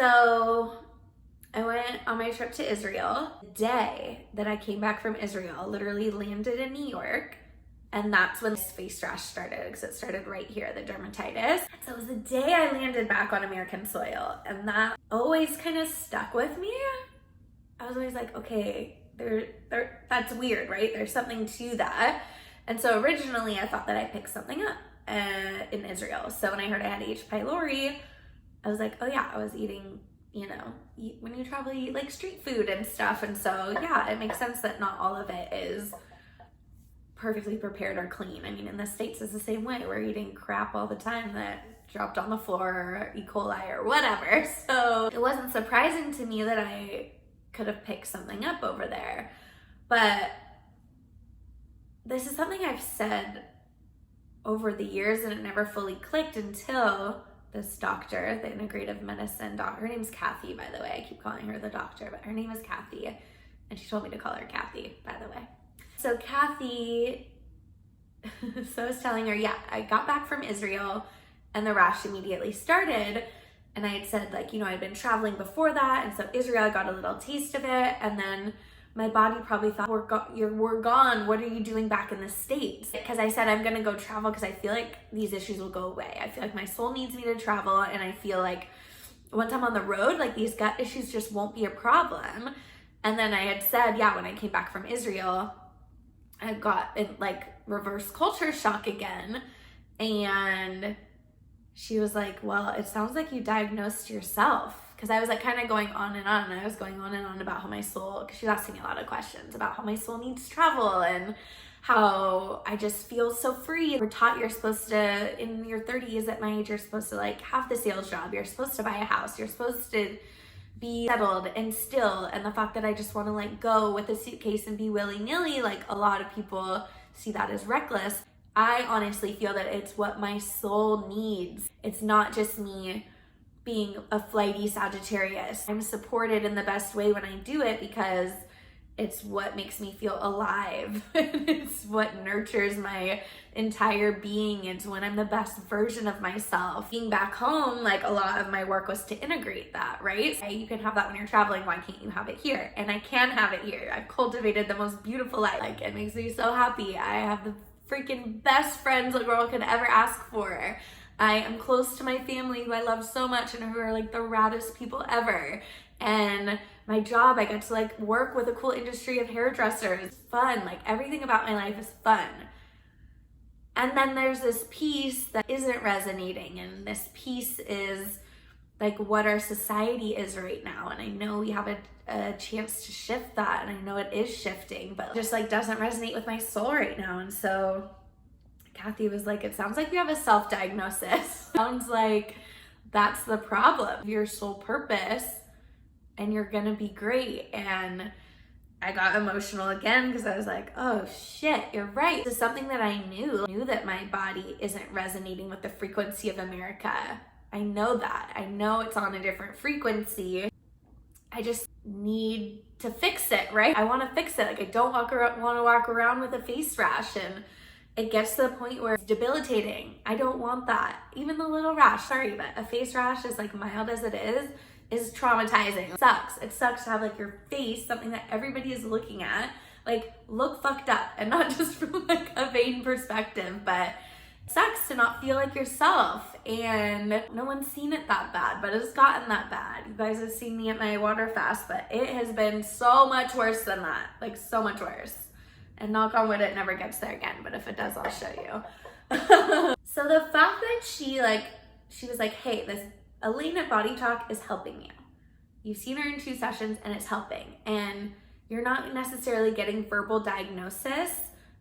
So I went on my trip to Israel. The day that I came back from Israel, literally landed in New York, and that's when this face rash started, because it started right here, the dermatitis. So it was the day I landed back on American soil, and that always kind of stuck with me. I was always like, okay, that's weird, right? There's something to that. And so originally I thought that I picked something up in Israel. So when I heard I had H. pylori, I was like, oh yeah, I was eating, you know, when you travel, you eat like street food and stuff. And so yeah, it makes sense that not all of it is perfectly prepared or clean. I mean, in the States it's the same way. We're eating crap all the time that dropped on the floor, or E. coli or whatever. So it wasn't surprising to me that I could have picked something up over there. But this is something I've said over the years, and it never fully clicked until this doctor, the integrative medicine doctor, her name's Kathy, by the way. I keep calling her the doctor, but her name is Kathy, and she told me to call her Kathy, by the way. So Kathy, so I was telling her, yeah, I got back from Israel and the rash immediately started. And I had said, like, you know, I'd been traveling before that, and so Israel, I got a little taste of it, and then my body probably thought, we're gone, what are you doing back in the States? Because I said, I'm gonna go travel because I feel like these issues will go away. I feel like my soul needs me to travel, and I feel like once I'm on the road, like these gut issues just won't be a problem. And then I had said, yeah, when I came back from Israel, I got in like reverse culture shock again. And she was like, well, it sounds like you diagnosed yourself. Because I was like kind of going on and on, and I was going on and on about how my soul, because she was asking me a lot of questions about how my soul needs travel and how I just feel so free. We're taught you're supposed to, in your 30s at my age, you're supposed to like have the sales job, you're supposed to buy a house, you're supposed to be settled and still. And the fact that I just want to like go with a suitcase and be willy-nilly, like a lot of people see that as reckless. I honestly feel that it's what my soul needs. It's not just me being a flighty Sagittarius. I'm supported in the best way when I do it because it's what makes me feel alive. It's what nurtures my entire being. It's when I'm the best version of myself. Being back home, like a lot of my work was to integrate that, right? You can have that when you're traveling, why can't you have it here? And I can have it here. I've cultivated the most beautiful life. Like, it makes me so happy. I have the freaking best friends a girl could ever ask for. I am close to my family who I love so much and who are like the raddest people ever. And my job, I get to like work with a cool industry of hairdressers. It's fun. Like, everything about my life is fun. And then there's this piece that isn't resonating, and this piece is like what our society is right now. And I know we have a chance to shift that, and I know it is shifting, but it just like doesn't resonate with my soul right now. And so Kathy was like, it sounds like you have a self-diagnosis. Sounds like that's the problem. Your soul purpose, and you're gonna be great. And I got emotional again because I was like, oh shit, you're right. This is something that I knew that my body isn't resonating with the frequency of America. I know that. I know it's on a different frequency. I just need to fix it, right? I want to fix it. Like, I don't want to walk around with a face rash, and it gets to the point where it's debilitating. I don't want that. Even the little rash, sorry, but a face rash, as like mild as it is traumatizing. It sucks. It sucks to have like your face, something that everybody is looking at, like look fucked up, and not just from like a vain perspective, but it sucks to not feel like yourself. And no one's seen it that bad, but it's gotten that bad. You guys have seen me at my water fast, but it has been so much worse than that, like so much worse. And knock on wood, it never gets there again, but if it does, I'll show you. So the fact that she was like, hey, this Elaine at Body Talk is helping you. You've seen her in 2 sessions and it's helping. And you're not necessarily getting verbal diagnosis,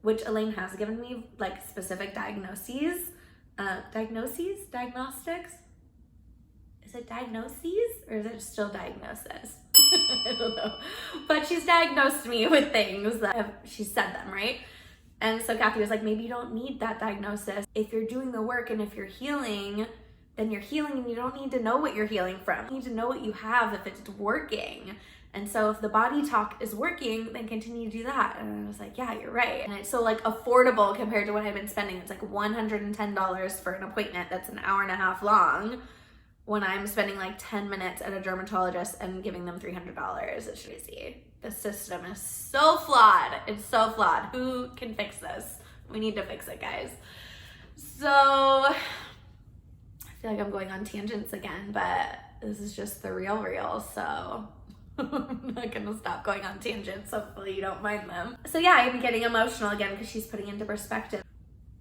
which Elaine has given me like specific diagnoses. Diagnostics? Is it diagnoses or is it still diagnosis? I don't know. But she's diagnosed me with things that she said them, right? And so Kathy was like, maybe you don't need that diagnosis. If you're doing the work and if you're healing, then you're healing, and you don't need to know what you're healing from. You need to know what you have if it's working. And so if the body talk is working, then continue to do that. And I was like, yeah, you're right. And it's so like affordable compared to what I've been spending. It's like $110 for an appointment that's an hour and a half long. when I'm spending like 10 minutes at a dermatologist and giving them $300. It's crazy. The system is so flawed. It's so flawed. Who can fix this? We need to fix it, guys. So I feel like I'm going on tangents again, but this is just the real, so I'm not gonna stop going on tangents. Hopefully you don't mind them. So yeah, I'm getting emotional again because she's putting into perspective.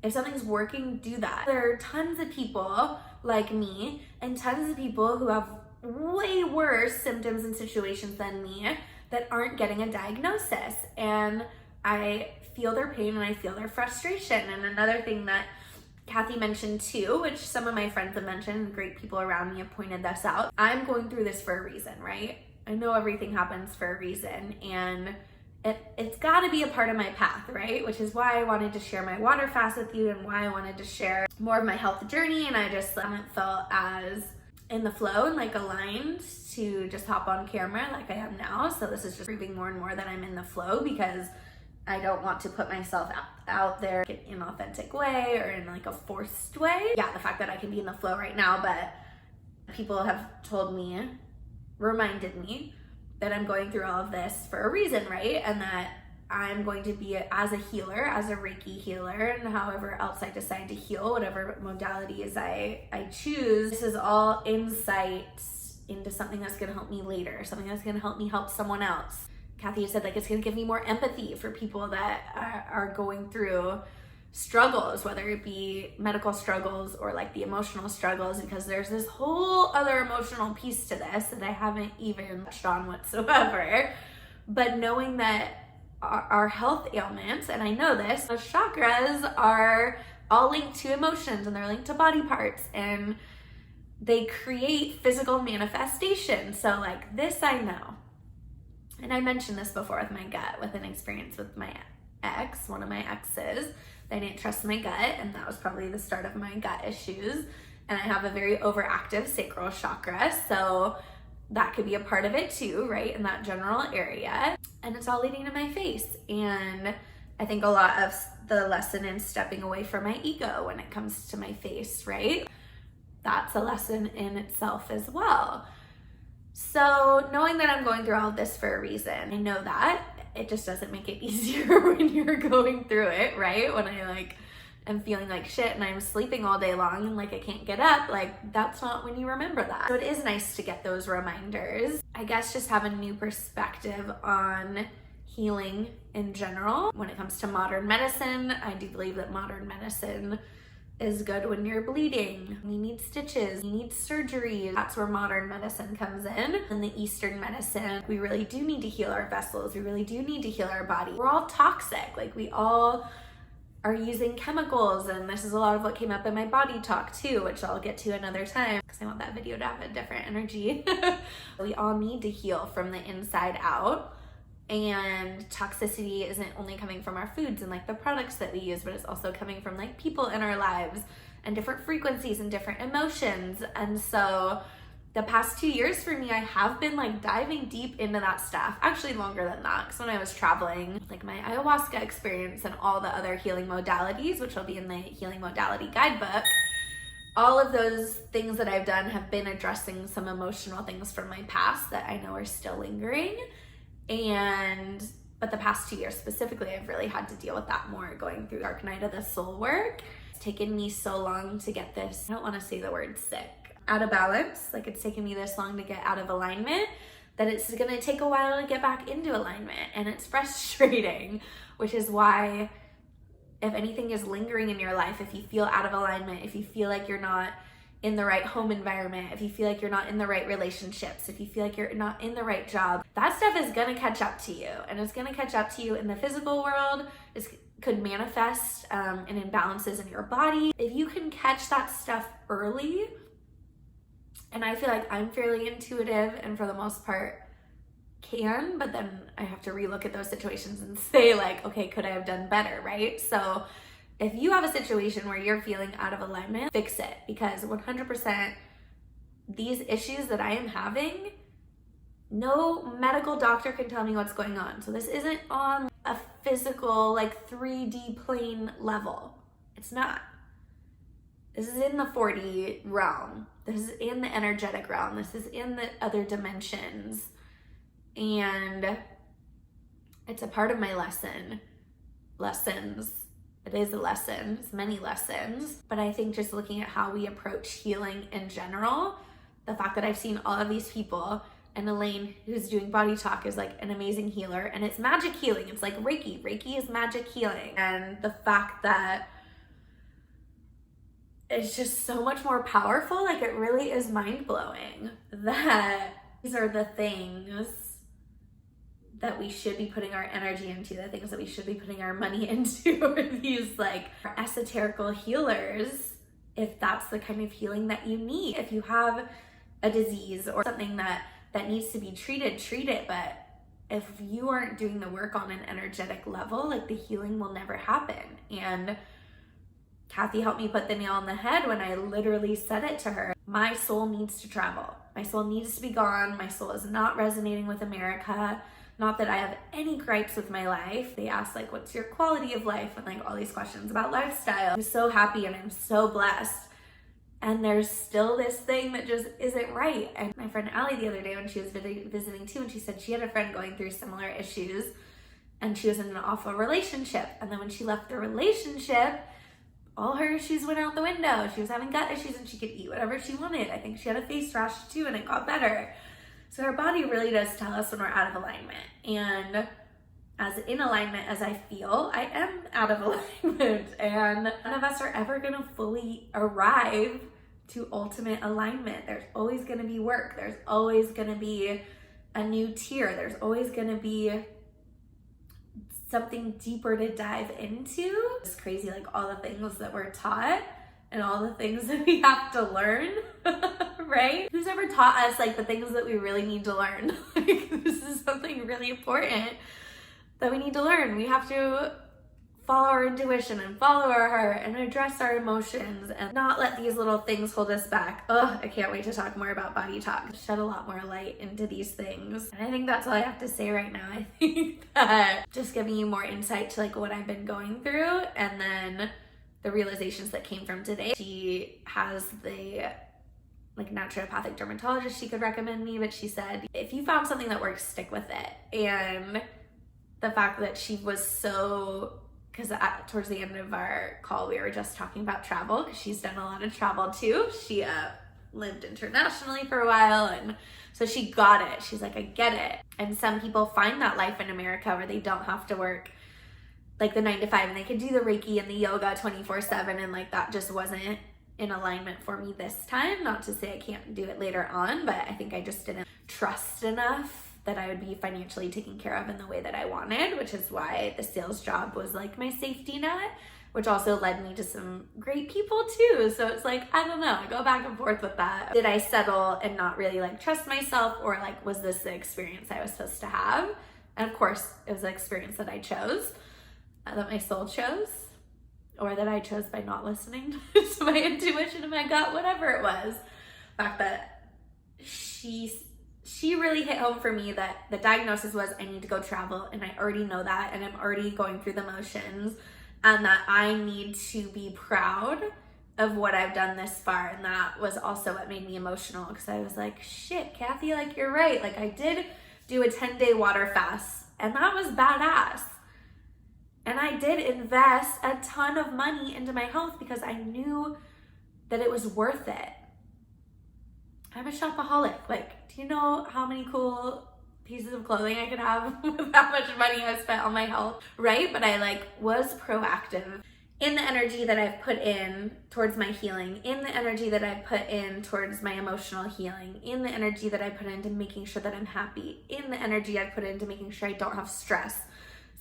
If something's working, do that. There are tons of people like me and tons of people who have way worse symptoms and situations than me that aren't getting a diagnosis. And I feel their pain and I feel their frustration. And another thing that Kathy mentioned too, which some of my friends have mentioned, great people around me have pointed this out. I'm going through this for a reason, right? I know everything happens for a reason, and it's got to be a part of my path, right? Which is why I wanted to share my water fast with you and why I wanted to share more of my health journey. And I just haven't felt as in the flow and like aligned to just hop on camera like I am now. So this is just proving more and more that I'm in the flow, because I don't want to put myself out there in an inauthentic way or in like a forced way. Yeah, the fact that I can be in the flow right now, but people have told me, reminded me that I'm going through all of this for a reason, right? And that I'm going to be as a healer, as a Reiki healer, and however else I decide to heal, whatever modalities I choose. This is all insight into something that's gonna help me later, something that's gonna help me help someone else. Kathy said like it's gonna give me more empathy for people that are going through struggles, whether it be medical struggles or like the emotional struggles, because there's this whole other emotional piece to this that I haven't even touched on whatsoever. But knowing that our health ailments, and I know this, the chakras are all linked to emotions and they're linked to body parts and they create physical manifestation. So like this I know. And I mentioned this before with my gut, with an experience with my ex, one of my exes. I didn't trust my gut, and that was probably the start of my gut issues. And I have a very overactive sacral chakra, so that could be a part of it too, right? In that general area. And it's all leading to my face. And I think a lot of the lesson in stepping away from my ego when it comes to my face, right? That's a lesson in itself as well. So knowing that I'm going through all of this for a reason, I know that it just doesn't make it easier when you're going through it, right? When I like am feeling like shit and I'm sleeping all day long and like I can't get up, like that's not when you remember that. So it is nice to get those reminders. I guess just have a new perspective on healing in general. When it comes to modern medicine, I do believe that modern medicine is good when you're bleeding. You need stitches, you need surgery. That's where modern medicine comes in. In the Eastern medicine, we really do need to heal our vessels. We really do need to heal our body. We're all toxic. Like we all are using chemicals, and this is a lot of what came up in my body talk too, which I'll get to another time because I want that video to have a different energy. We all need to heal from the inside out. And toxicity isn't only coming from our foods and like the products that we use, but it's also coming from like people in our lives and different frequencies and different emotions. And so the past 2 years for me, I have been like diving deep into that stuff, actually longer than that. Because when I was traveling, like my ayahuasca experience and all the other healing modalities, which will be in the healing modality guidebook, all of those things that I've done have been addressing some emotional things from my past that I know are still lingering. But the past 2 years specifically, I've really had to deal with that more, going through Dark Night of the Soul work. It's taken me so long to get this, I don't want to say the word sick, out of balance. Like it's taken me this long to get out of alignment that it's going to take a while to get back into alignment. And it's frustrating, which is why if anything is lingering in your life, if you feel out of alignment, if you feel like you're not in the right home environment, if you feel like you're not in the right relationships, if you feel like you're not in the right job, that stuff is gonna catch up to you. And it's gonna catch up to you in the physical world. It could manifest in imbalances in your body. If you can catch that stuff early, and I feel like I'm fairly intuitive and for the most part can, but then I have to relook at those situations and say like, okay, could I have done better, right? So if you have a situation where you're feeling out of alignment, fix it, because 100% these issues that I am having, no medical doctor can tell me what's going on. So this isn't on a physical, like 3D plane level. It's not. This is in the 4D realm. This is in the energetic realm. This is in the other dimensions. And it's a part of my lessons. It is a lesson. It's many lessons. But I think just looking at how we approach healing in general, the fact that I've seen all of these people, and Elaine, who's doing body talk, is like an amazing healer, and it's magic healing. It's like Reiki. Reiki is magic healing. And the fact that it's just so much more powerful, like it really is mind-blowing that these are the things that we should be putting our energy into, the things that we should be putting our money into, these like esoterical healers, if that's the kind of healing that you need. If you have a disease or something that needs to be treated, treat it. But if you aren't doing the work on an energetic level, like the healing will never happen. And Kathy helped me put the nail on the head when I literally said it to her. My soul needs to travel. My soul needs to be gone. My soul is not resonating with America. Not that I have any gripes with my life. They asked like, what's your quality of life? And like all these questions about lifestyle. I'm so happy and I'm so blessed. And there's still this thing that just isn't right. And my friend Allie the other day when she was visiting too, and she said she had a friend going through similar issues and she was in an awful relationship. And then when she left the relationship, all her issues went out the window. She was having gut issues and she could eat whatever she wanted. I think she had a face rash too and it got better. So our body really does tell us when we're out of alignment. And as in alignment as I feel, I am out of alignment. And none of us are ever gonna fully arrive to ultimate alignment. There's always gonna be work. There's always gonna be a new tier. There's always gonna be something deeper to dive into. It's crazy, like all the things that we're taught and all the things that we have to learn, right? Who's ever taught us like the things that we really need to learn? Like this is something really important that we need to learn. We have to follow our intuition and follow our heart and address our emotions and not let these little things hold us back. I can't wait to talk more about body talk. Shed a lot more light into these things. And I think that's all I have to say right now. I think that just giving you more insight to like what I've been going through and then the realizations that came from today. She has the like naturopathic dermatologist she could recommend me, but she said, if you found something that works, stick with it. And the fact that she was so, because towards the end of our call, we were just talking about travel, because she's done a lot of travel too. She lived internationally for a while, and so she got it. She's like, I get it. And some people find that life in America where they don't have to work like the 9 to 5 and they can do the Reiki and the yoga 24/7, and like that just wasn't in alignment for me this time. Not to say I can't do it later on, but I think I just didn't trust enough that I would be financially taken care of in the way that I wanted, which is why the sales job was like my safety net, which also led me to some great people too. So it's like, I don't know, I go back and forth with that. Did I settle and not really like trust myself, or like was this the experience I was supposed to have? And of course it was the experience that I chose, that my soul chose, or that I chose by not listening to my intuition and my gut, whatever it was. The fact that she really hit home for me that the diagnosis was I need to go travel, and I already know that, and I'm already going through the motions, and that I need to be proud of what I've done this far. And that was also what made me emotional, because I was like, shit, Kathy, like you're right. Like I did do a 10-day water fast, and that was badass. And I did invest a ton of money into my health because I knew that it was worth it. I'm a shopaholic. Like, do you know how many cool pieces of clothing I could have with how much money I spent on my health, right? But I like was proactive in the energy that I've put in towards my healing, in the energy that I've put in towards my emotional healing, in the energy that I put into making sure that I'm happy, in the energy I put into making sure I don't have stress.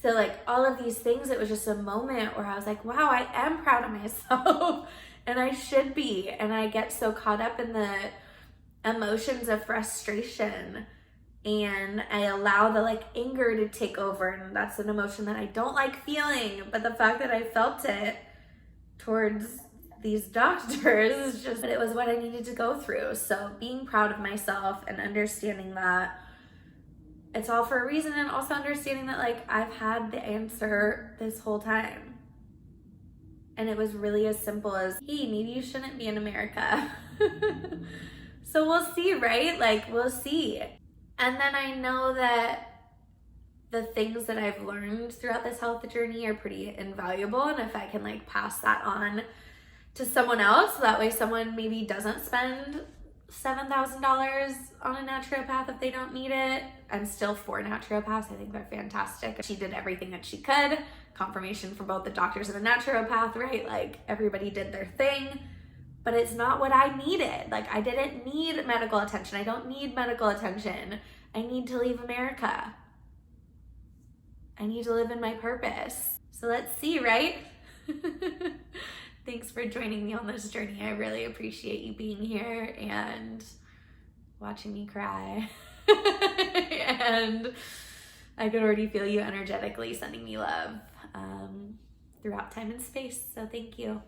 So like all of these things, it was just a moment where I was like, wow, I am proud of myself and I should be. And I get so caught up in the emotions of frustration, and I allow the like anger to take over, and that's an emotion that I don't like feeling. But the fact that I felt it towards these doctors is just, it was what I needed to go through. So being proud of myself and understanding that it's all for a reason, and also understanding that like I've had the answer this whole time. And it was really as simple as, hey, maybe you shouldn't be in America. So we'll see, right? Like, we'll see. And then I know that the things that I've learned throughout this health journey are pretty invaluable. And if I can like pass that on to someone else, that way someone maybe doesn't spend $7,000 on a naturopath if they don't need it. I'm still for naturopaths. I think they're fantastic. She did everything that she could. Confirmation from both the doctors and the naturopath, right? Like, everybody did their thing, but it's not what I needed. Like, I didn't need medical attention. I don't need medical attention. I need to leave America. I need to live in my purpose. So let's see, right? Thanks for joining me on this journey. I really appreciate you being here and watching me cry. And I could already feel you energetically sending me love throughout time and space. So thank you.